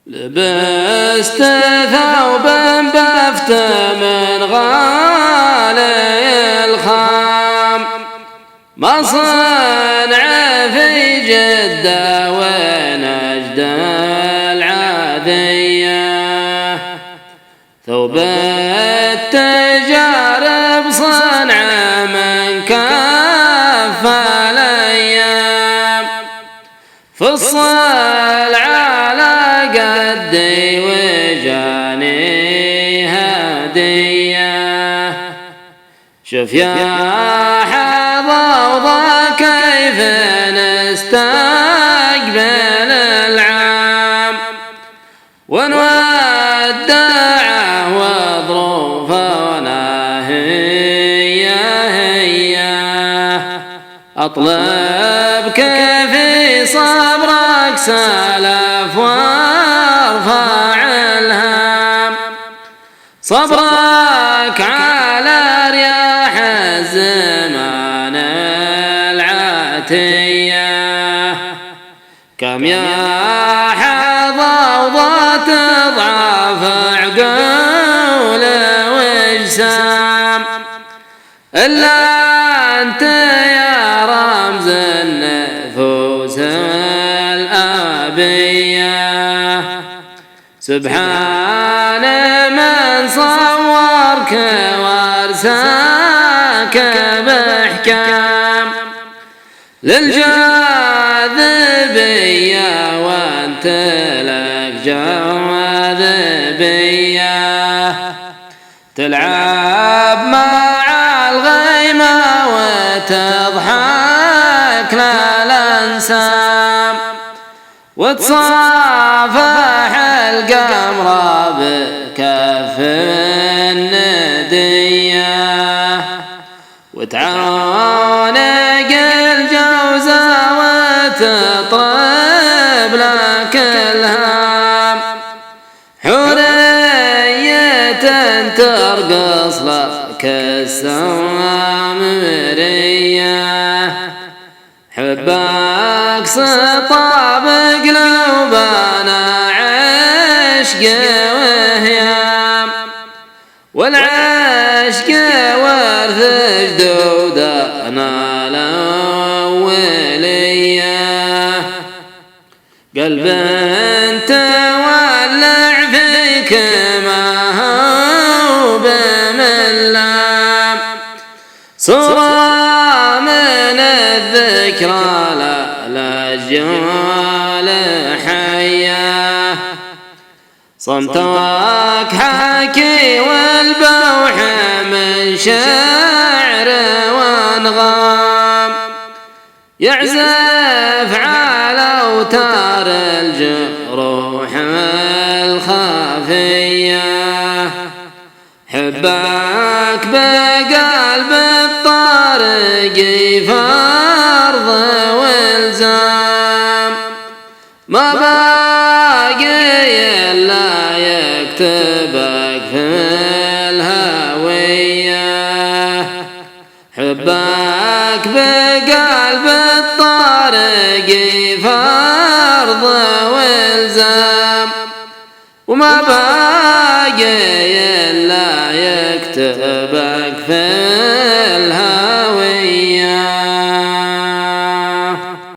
لبست ثوبا بفت من غالي الخام، مصنع في جدة ونجد العادية، ثوب التجارب صنع من كف الأيام، فصل على قدي وجاني هدية. شوف يا حظوظة كيف نستقبل العام، ونودعه وظروفنا هي أطلبك في صبرك سلف وارفع الهام، صبرك على رياح الزمان العاتية. كم يا حظوظة تضعف عقول واجسام، إلا أنت يا رمز النفوس الآبية. سبحان من صورك وارساك بإحكام، للجاذبية وانت لك جاذبية، تلعب مع الغيمة وتضحك للأنسام، وتصافح القمر بكف الندية، وتعانق الجوزة وتطرب لك الهام، حورية ترقص لك السوامرية. حبك سطى بقلوبنا عشق وهيام، والعشق ورث جدودنا الأولية. قلب تولع فيك ما هو بملام، صورة من الذكرى للأجيال حية. صمتك حكي والبوح من شعر وانغام، يعزف على أوتار الجروح الخافية. حبك بقلب الطارق فرض والزام، ما باقي إلا يكتبك في الهوية. حبك بقلب الطارق فرض والزام، وما باقي إلا يكتبك في